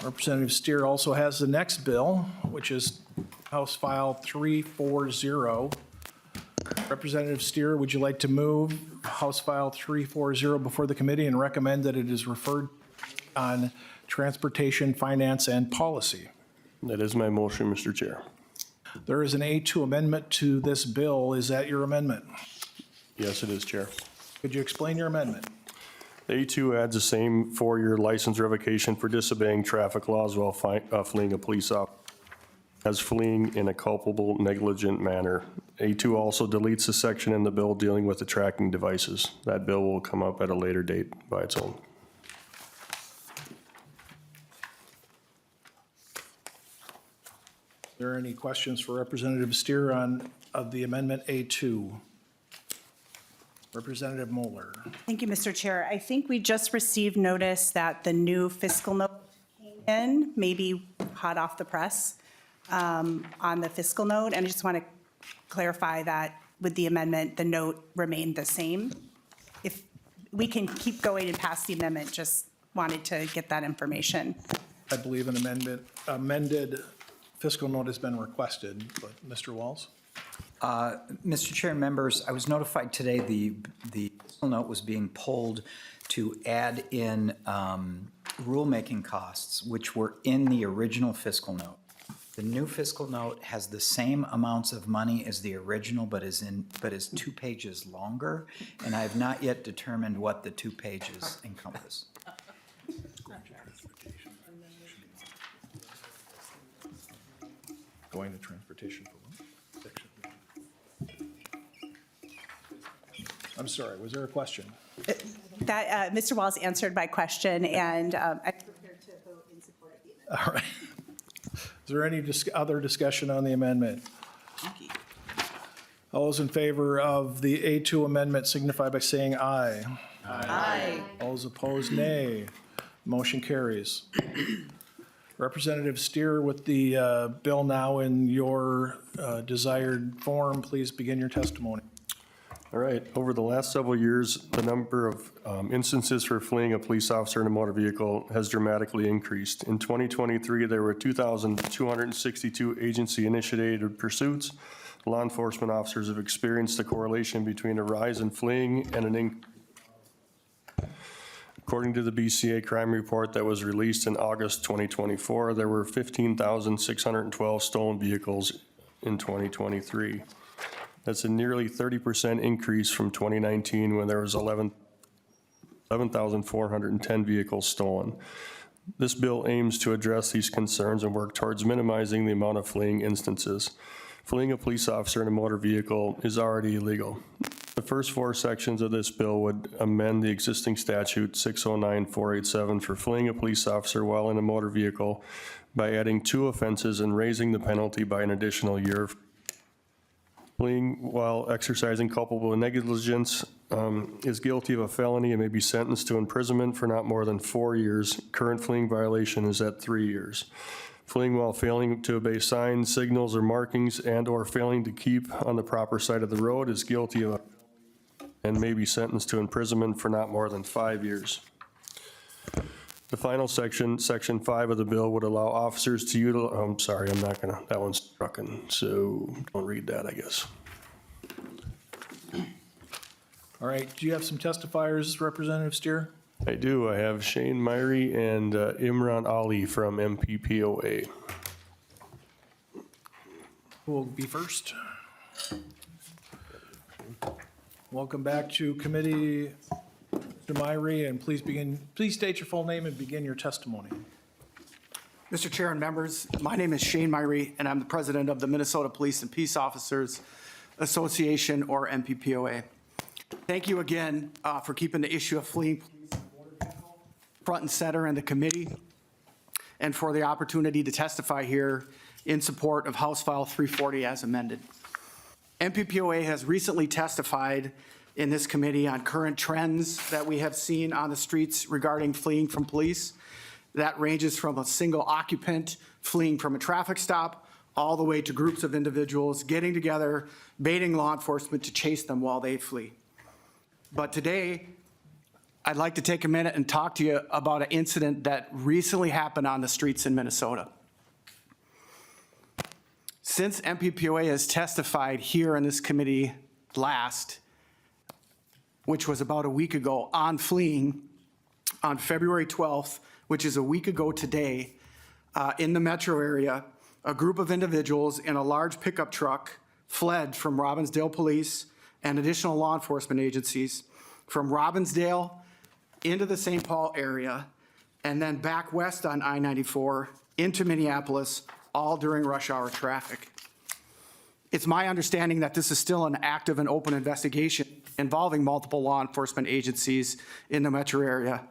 Representative Steer also has the next bill, which is House File 340. Representative Steer, would you like to move House File 340 before the committee and recommend that it is referred on Transportation, Finance, and Policy? That is my motion, Mr. Chair. There is an A2 amendment to this bill. Is that your amendment? Yes, it is, Chair. Could you explain your amendment? A2 adds the same 4-year license revocation for disobeying traffic laws while fleeing a police officer as fleeing in a culpable, negligent manner. A2 also deletes the section in the bill dealing with the tracking devices. That bill will come up at a later date by its own. Are there any questions for Representative Steer of the amendment A2? Representative Moeller. Thank you, Mr. Chair. I think we just received notice that the new fiscal note came in, maybe hot off the press, on the fiscal note. And I just want to clarify that with the amendment, the note remained the same. If we can keep going and pass the amendment, just wanted to get that information. I believe an amended fiscal note has been requested, but Mr. Walls? Mr. Chair and members, I was notified today the fiscal note was being pulled to add in rulemaking costs, which were in the original fiscal note. The new fiscal note has the same amounts of money as the original, but is 2 pages longer, and I have not yet determined what the 2 pages encompass. Going to transportation for what? Section. I'm sorry, was there a question? That Mr. Walls answered my question, and I'm prepared to vote in support of the amendment. All right. Is there any other discussion on the amendment? All those in favor of the A2 amendment signify by saying aye. Aye. All those opposed, nay. Motion carries. Representative Steer, with the bill now in your desired form, please begin your testimony. All right. Over the last several years, the number of instances for fleeing a police officer in a motor vehicle has dramatically increased. In 2023, there were 2,262 agency-initiated pursuits. Law enforcement officers have experienced a correlation between a rise in fleeing and an increase. According to the BCA crime report that was released in August 2024, there were 15,612 stolen vehicles in 2023. That's a nearly 30% increase from 2019 when there was 11,410 vehicles stolen. This bill aims to address these concerns and work towards minimizing the amount of fleeing instances. Fleeing a police officer in a motor vehicle is already illegal. The first 4 sections of this bill would amend the existing statute 609-487 for fleeing a police officer while in a motor vehicle by adding 2 offenses and raising the penalty by an additional year. Fleeing while exercising culpable negligence is guilty of a felony and may be sentenced to imprisonment for not more than 4 years. Current fleeing violation is at 3 years. Fleeing while failing to obey signs, signals, or markings and/or failing to keep on the proper side of the road is guilty of and may be sentenced to imprisonment for not more than 5 years. The final section, Section 5 of the bill, would allow officers to utilize, I'm sorry, I'm not gonna, that one's strucken, so don't read that, I guess. All right, do you have some testifiers, Representative Steer? I do. I have Shane Myrie and Imran Ali from MPPOA. Who will be first? Welcome back to committee, Mr. Myrie, and please state your full name and begin your testimony. Mr. Chair and members, my name is Shane Myrie, and I'm the president of the Minnesota Police and Peace Officers Association, or MPPOA. Thank you again for keeping the issue of fleeing police front and center in the committee, and for the opportunity to testify here in support of House File 340 as amended. MPPOA has recently testified in this committee on current trends that we have seen on the streets regarding fleeing from police. That ranges from a single occupant fleeing from a traffic stop all the way to groups of individuals getting together, baiting law enforcement to chase them while they flee. But today, I'd like to take a minute and talk to you about an incident that recently happened on the streets in Minnesota. Since MPPOA has testified here in this committee last, which was about a week ago, on fleeing, on February 12th, which is a week ago today, in the metro area, a group of individuals in a large pickup truck fled from Robbinsdale Police and additional law enforcement agencies from Robbinsdale into the St. Paul area, and then back west on I-94 into Minneapolis, all during rush hour traffic. It's my understanding that this is still an active and open investigation involving multiple law enforcement agencies in the metro area.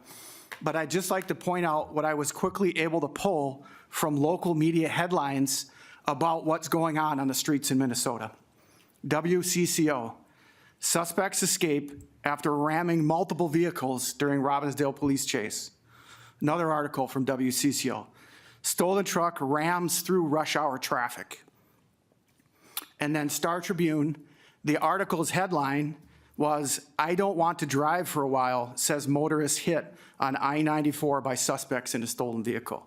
But I'd just like to point out what I was quickly able to pull from local media headlines about what's going on the streets in Minnesota. WCCO, suspects escape after ramming multiple vehicles during Robbinsdale police chase. Another article from WCCO, stolen truck rams through rush hour traffic. And then Star Tribune, the article's headline was, "I don't want to drive for a while, says motorist hit on I-94 by suspects in a stolen vehicle."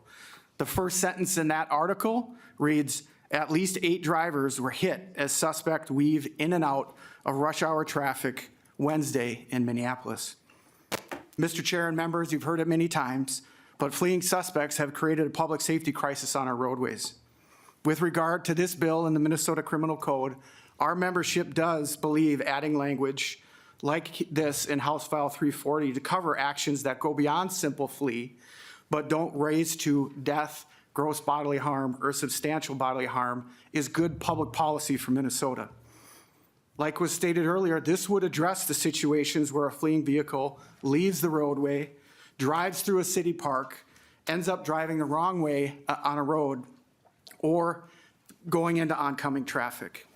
The first sentence in that article reads, "At least 8 drivers were hit as suspect weave in and out of rush hour traffic Wednesday in Minneapolis." Mr. Chair and members, you've heard it many times, but fleeing suspects have created a public safety crisis on our roadways. With regard to this bill in the Minnesota Criminal Code, our membership does believe adding language like this in House File 340 to cover actions that go beyond simple flee, but don't raise to death, gross bodily harm, or substantial bodily harm is good public policy for Minnesota. Like was stated earlier, this would address the situations where a fleeing vehicle leaves the roadway, drives through a city park, ends up driving the wrong way on a road, or going into oncoming traffic.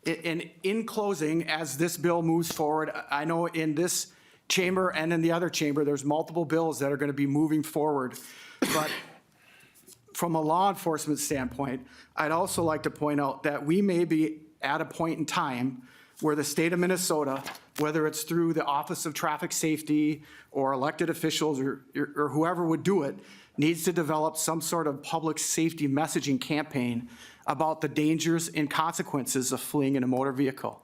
In closing, as this bill moves forward, I know in this chamber and in the other chamber, there's multiple bills that are going to be moving forward. But from a law enforcement standpoint, I'd also like to point out that we may be at a point in time where the state of Minnesota, whether it's through the Office of Traffic Safety or elected officials or whoever would do it, needs to develop some sort of public safety messaging campaign about the dangers and consequences of fleeing in a motor vehicle.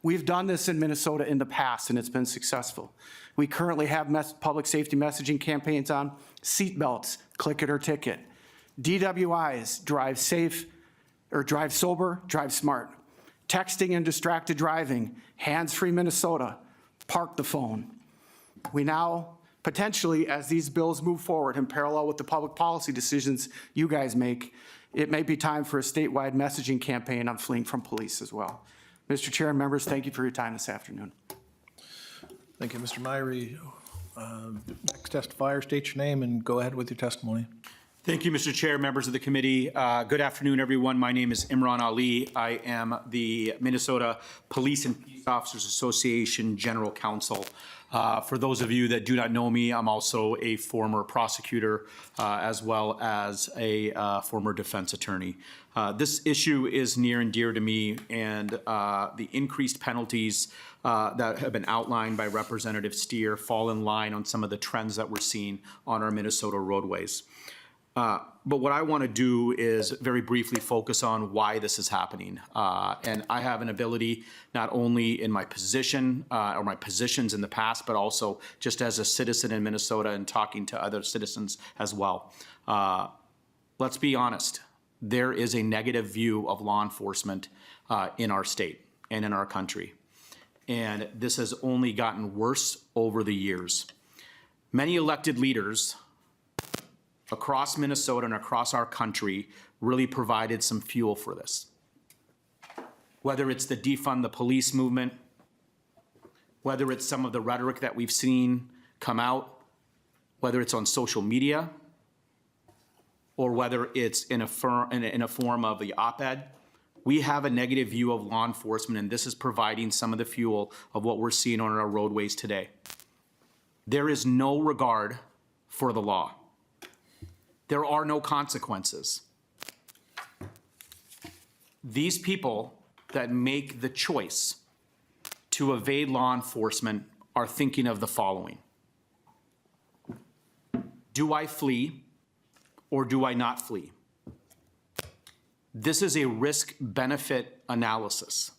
We've done this in Minnesota in the past, and it's been successful. We currently have public safety messaging campaigns on seatbelts, click it or ticket, DWIs, drive safe, or drive sober, drive smart, texting and distracted driving, hands-free Minnesota, park the phone. We now, potentially, as these bills move forward in parallel with the public policy decisions you guys make, it may be time for a statewide messaging campaign on fleeing from police as well. Mr. Chair and members, thank you for your time this afternoon. Thank you, Mr. Myrie. Next testifier, state your name and go ahead with your testimony. Thank you, Mr. Chair, members of the committee. Good afternoon, everyone. My name is Imran Ali. I am the Minnesota Police and Peace Officers Association General Counsel. For those of you that do not know me, I'm also a former prosecutor as well as a former defense attorney. This issue is near and dear to me, and the increased penalties that have been outlined by Representative Steer fall in line on some of the trends that we're seeing on our Minnesota roadways. But what I want to do is very briefly focus on why this is happening. And I have an ability not only in my position or my positions in the past, but also just as a citizen in Minnesota and talking to other citizens as well. Let's be honest. There is a negative view of law enforcement in our state and in our country. And this has only gotten worse over the years. Many elected leaders across Minnesota and across our country really provided some fuel for this. Whether it's the defund the police movement, whether it's some of the rhetoric that we've seen come out, whether it's on social media, or whether it's in a form of the op-ed, we have a negative view of law enforcement, and this is providing some of the fuel of what we're seeing on our roadways today. There is no regard for the law. There are no consequences. These people that make the choice to evade law enforcement are thinking of the following. Do I flee or do I not flee? This is a risk-benefit analysis.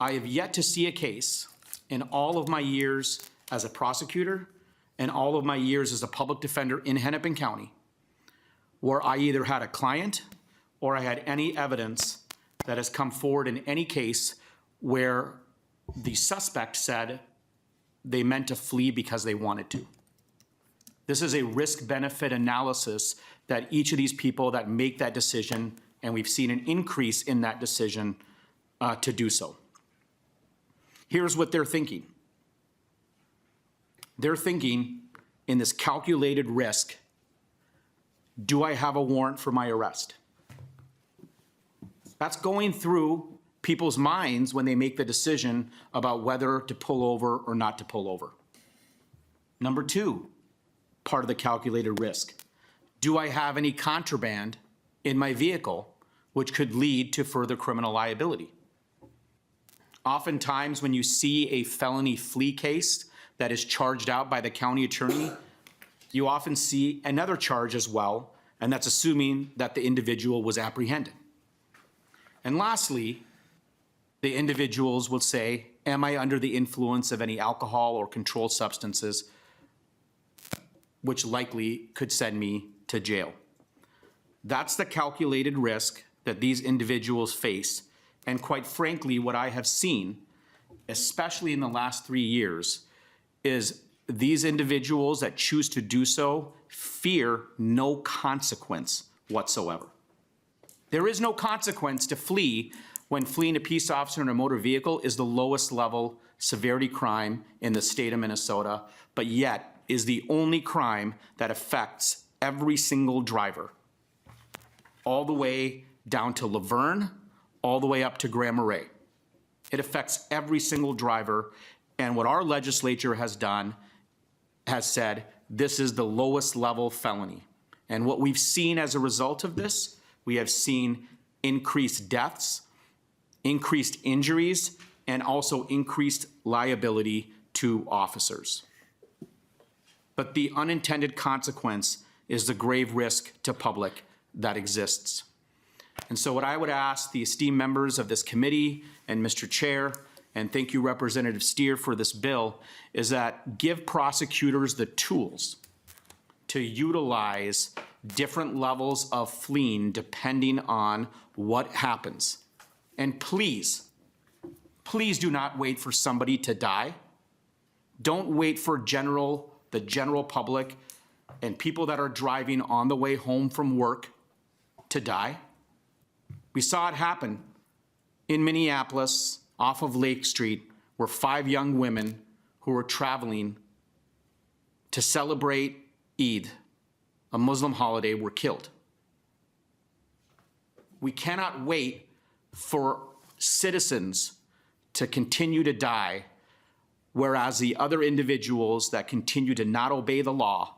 I have yet to see a case in all of my years as a prosecutor and all of my years as a public defender in Hennepin County where I either had a client or I had any evidence that has come forward in any case where the suspect said they meant to flee because they wanted to. This is a risk-benefit analysis that each of these people that make that decision, and we've seen an increase in that decision to do so. Here's what they're thinking. They're thinking in this calculated risk, do I have a warrant for my arrest? That's going through people's minds when they make the decision about whether to pull over or not to pull over. Number two, part of the calculated risk. Do I have any contraband in my vehicle which could lead to further criminal liability? Oftentimes when you see a felony flee case that is charged out by the county attorney, you often see another charge as well, and that's assuming that the individual was apprehended. And lastly, the individuals will say, am I under the influence of any alcohol or controlled substances, which likely could send me to jail? That's the calculated risk that these individuals face. And quite frankly, what I have seen, especially in the last 3 years, is these individuals that choose to do so fear no consequence whatsoever. There is no consequence to flee when fleeing a peace officer in a motor vehicle is the lowest level severity crime in the state of Minnesota, but yet is the only crime that affects every single driver, all the way down to Laverne, all the way up to Grand Marais. It affects every single driver, and what our legislature has done has said this is the lowest level felony. And what we've seen as a result of this, we have seen increased deaths, increased injuries, and also increased liability to officers. But the unintended consequence is the grave risk to public that exists. And so what I would ask the esteemed members of this committee and Mr. Chair, and thank you Representative Steer for this bill, is that give prosecutors the tools to utilize different levels of fleeing depending on what happens. And please, please do not wait for somebody to die. Don't wait for the general public and people that are driving on the way home from work to die. We saw it happen in Minneapolis off of Lake Street, where 5 young women who were traveling to celebrate Eid, a Muslim holiday, were killed. We cannot wait for citizens to continue to die, whereas the other individuals that continue to not obey the law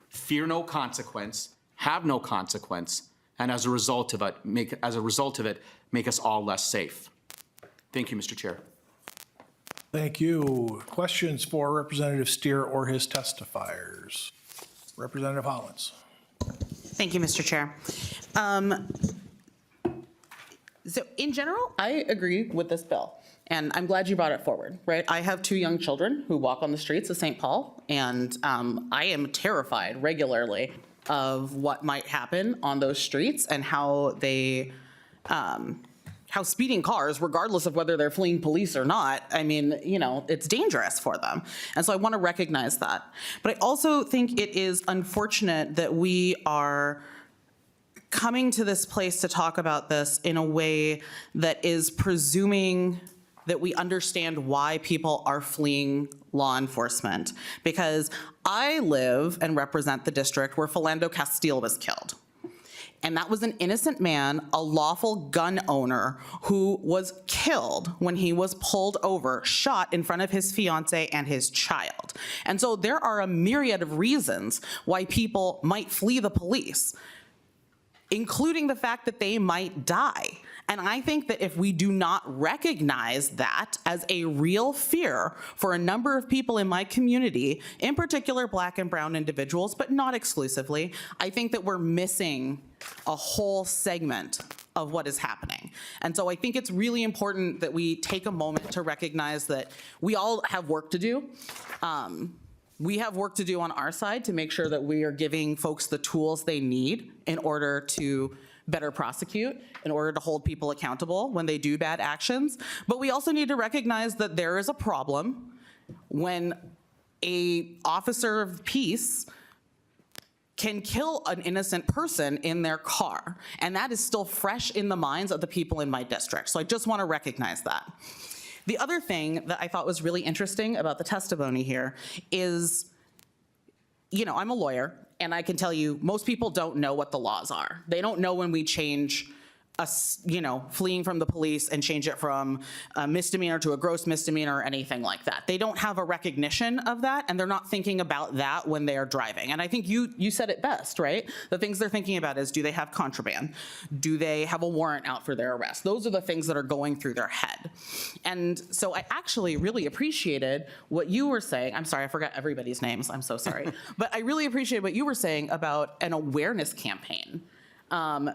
fear no consequence, have no consequence, and as a result of it, make us all less safe. Thank you, Mr. Chair. Thank you. Questions for Representative Steer or his testifiers? Representative Hollins. Thank you, Mr. Chair. So in general, I agree with this bill, and I'm glad you brought it forward, right? I have 2 young children who walk on the streets of St. Paul, and I am terrified regularly of what might happen on those streets and how speeding cars, regardless of whether they're fleeing police or not, I mean, you know, it's dangerous for them. And so I want to recognize that. But I also think it is unfortunate that we are coming to this place to talk about this in a way that is presuming that we understand why people are fleeing law enforcement. Because I live and represent the district where Philando Castile was killed. And that was an innocent man, a lawful gun owner, who was killed when he was pulled over, shot in front of his fiance and his child. And so there are a myriad of reasons why people might flee the police, including the fact that they might die. And I think that if we do not recognize that as a real fear for a number of people in my community, in particular Black and brown individuals, but not exclusively, I think that we're missing a whole segment of what is happening. And so I think it's really important that we take a moment to recognize that we all have work to do. We have work to do on our side to make sure that we are giving folks the tools they need in order to better prosecute, in order to hold people accountable when they do bad actions. But we also need to recognize that there is a problem when an officer of peace can kill an innocent person in their car. And that is still fresh in the minds of the people in my district. So I just want to recognize that. The other thing that I thought was really interesting about the testimony here is, you know, I'm a lawyer, and I can tell you most people don't know what the laws are. They don't know when we change fleeing from the police and change it from a misdemeanor to a gross misdemeanor or anything like that. They don't have a recognition of that, and they're not thinking about that when they are driving. And I think you said it best, right? The things they're thinking about is, do they have contraband? Do they have a warrant out for their arrest? Those are the things that are going through their head. And so I actually really appreciated what you were saying. I'm sorry, I forgot everybody's names. I'm so sorry. But I really appreciate what you were saying about an awareness campaign,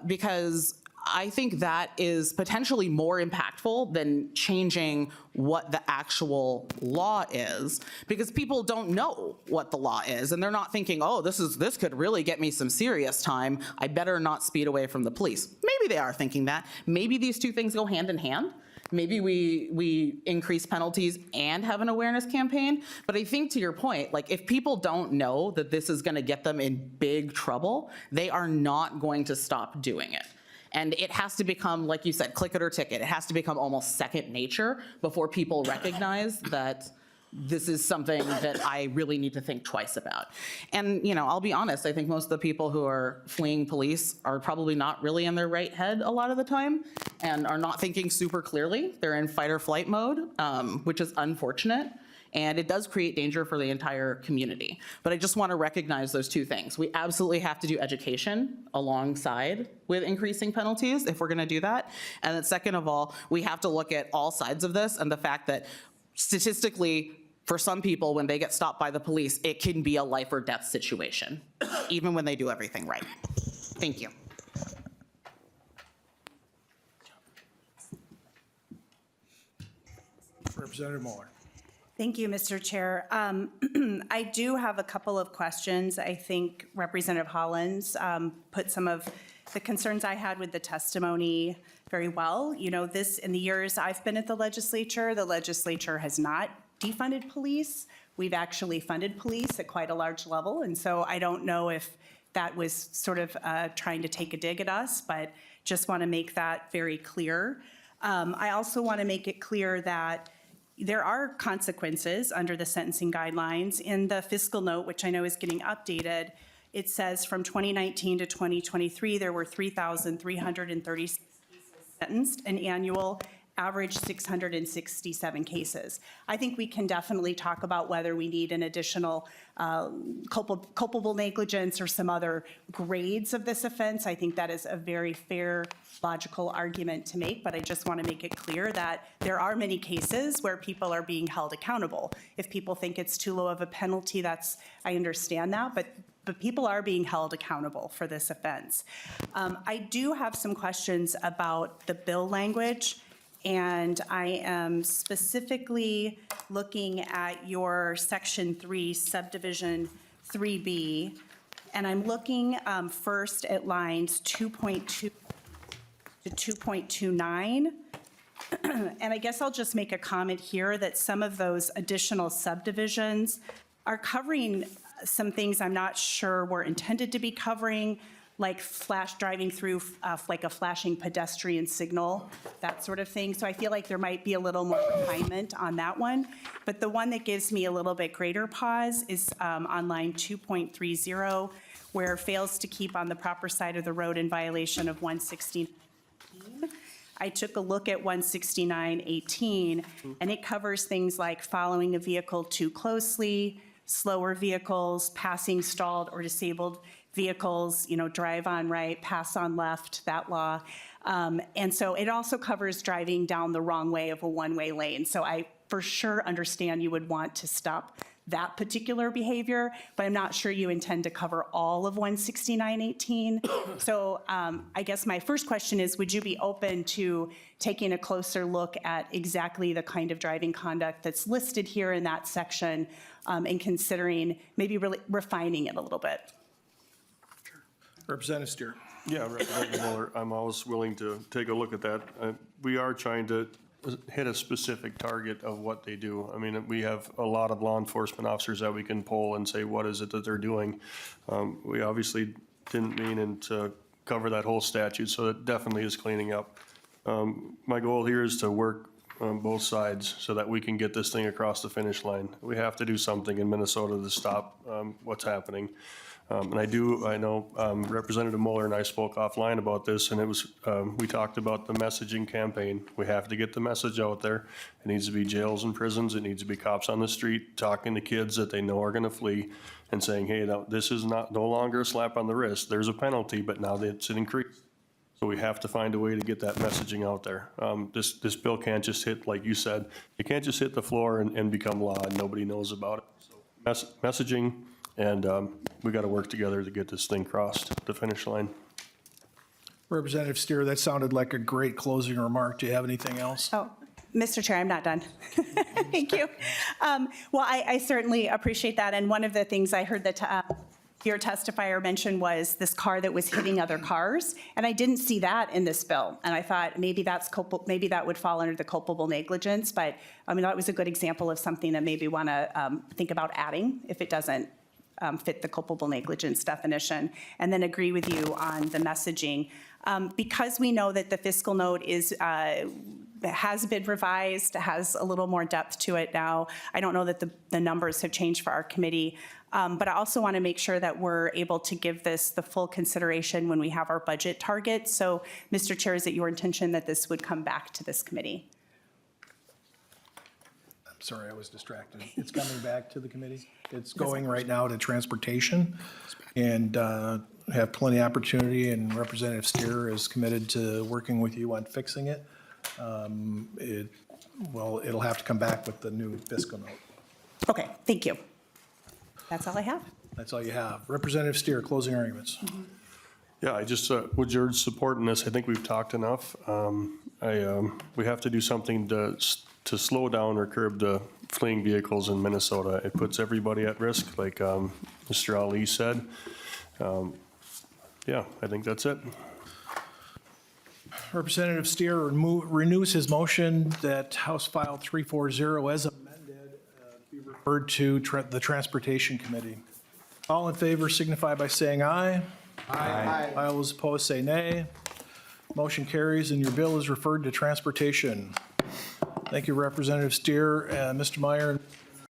because I think that is potentially more impactful than changing what the actual law is, because people don't know what the law is, and they're not thinking, oh, this could really get me some serious time. I better not speed away from the police. Maybe they are thinking that. Maybe these two things go hand in hand. Maybe we increase penalties and have an awareness campaign. But I think, to your point, like, if people don't know that this is going to get them in big trouble, they are not going to stop doing it. And it has to become, like you said, click it or ticket. It has to become almost second nature before people recognize that this is something that I really need to think twice about. And, you know, I'll be honest, I think most of the people who are fleeing police are probably not really in their right head a lot of the time and are not thinking super clearly. They're in fight or flight mode, which is unfortunate. And it does create danger for the entire community. But I just want to recognize those two things. We absolutely have to do education alongside with increasing penalties if we're going to do that. And then second of all, we have to look at all sides of this and the fact that statistically, for some people, when they get stopped by the police, it can be a life or death situation, even when they do everything right. Thank you. Representative Mueller. Thank you, Mr. Chair. I do have a couple of questions. I think Representative Hollins put some of the concerns I had with the testimony very well. You know, in the years I've been at the legislature has not defunded police. We've actually funded police at quite a large level. And so I don't know if that was sort of trying to take a dig at us, but just want to make that very clear. I also want to make it clear that there are consequences under the sentencing guidelines. In the fiscal note, which I know is getting updated, it says from 2019 to 2023, there were 3,336 cases sentenced, an annual average 667 cases. I think we can definitely talk about whether we need an additional culpable negligence or some other grades of this offense. I think that is a very fair, logical argument to make, but I just want to make it clear that there are many cases where people are being held accountable. If people think it's too low of a penalty, I understand that, but people are being held accountable for this offense. I do have some questions about the bill language. And I am specifically looking at your Section 3, Subdivision 3B, and I'm looking first at lines 2.2 to 2.29. And I guess I'll just make a comment here that some of those additional subdivisions are covering some things I'm not sure were intended to be covering, like driving through like a flashing pedestrian signal, that sort of thing. So I feel like there might be a little more refinement on that one. But the one that gives me a little bit greater pause is on line 2.30, where fails to keep on the proper side of the road in violation of 169. I took a look at 169.18, and it covers things like following a vehicle too closely, slower vehicles, passing stalled or disabled vehicles, drive on right, pass on left, that law. And so it also covers driving down the wrong way of a one-way lane. So I for sure understand you would want to stop that particular behavior, but I'm not sure you intend to cover all of 16918. So I guess my first question is, would you be open to taking a closer look at exactly the kind of driving conduct that's listed here in that section and considering maybe really refining it a little bit? Representative Steer. Yeah, Representative Mueller, I'm always willing to take a look at that. We are trying to hit a specific target of what they do. I mean, we have a lot of law enforcement officers that we can poll and say, what is it that they're doing? We obviously didn't mean to cover that whole statute, so it definitely is cleaning up. My goal here is to work on both sides so that we can get this thing across the finish line. We have to do something in Minnesota to stop what's happening. And I know Representative Mueller and I spoke offline about this, and it was, we talked about the messaging campaign. We have to get the message out there. It needs to be jails and prisons. It needs to be cops on the street talking to kids that they know are going to flee and saying, hey, now, this is no longer a slap on the wrist. There's a penalty, but now it's an increase. So we have to find a way to get that messaging out there. This bill can't just hit, like you said, it can't just hit the floor and become law and nobody knows about it. So messaging. And we got to work together to get this thing crossed the finish line. Representative Steer, that sounded like a great closing remark. Do you have anything else? Oh, Mr. Chair, I'm not done. Thank you. Well, I certainly appreciate that. And one of the things I heard that your testifier mentioned was this car that was hitting other cars. And I didn't see that in this bill. And I thought maybe maybe that would fall under the culpable negligence. But I mean, that was a good example of something that maybe want to think about adding if it doesn't fit the culpable negligence definition, and then agree with you on the messaging. Because we know that the fiscal note has been revised, has a little more depth to it now. I don't know that the numbers have changed for our committee, but I also want to make sure that we're able to give this the full consideration when we have our budget targets. So, Mr. Chair, is it your intention that this would come back to this committee? Sorry, I was distracted. It's coming back to the committee. It's going right now to transportation, and have plenty of opportunity, and Representative Steer is committed to working with you on fixing it. It'll have to come back with the new fiscal note. Okay, thank you. That's all I have. That's all you have. Representative Steer, closing arguments. Yeah, I just would urge support in this. I think we've talked enough. We have to do something to slow down or curb the fleeing vehicles in Minnesota. It puts everybody at risk, like Mr. Ali said. Yeah, I think that's it. Representative Steer renews his motion that House File 340 as amended be referred to the Transportation Committee. All in favor signify by saying aye. Aye. All those opposed say nay. Motion carries and your bill is referred to Transportation. Thank you, Representative Steer. Mr. Meyer and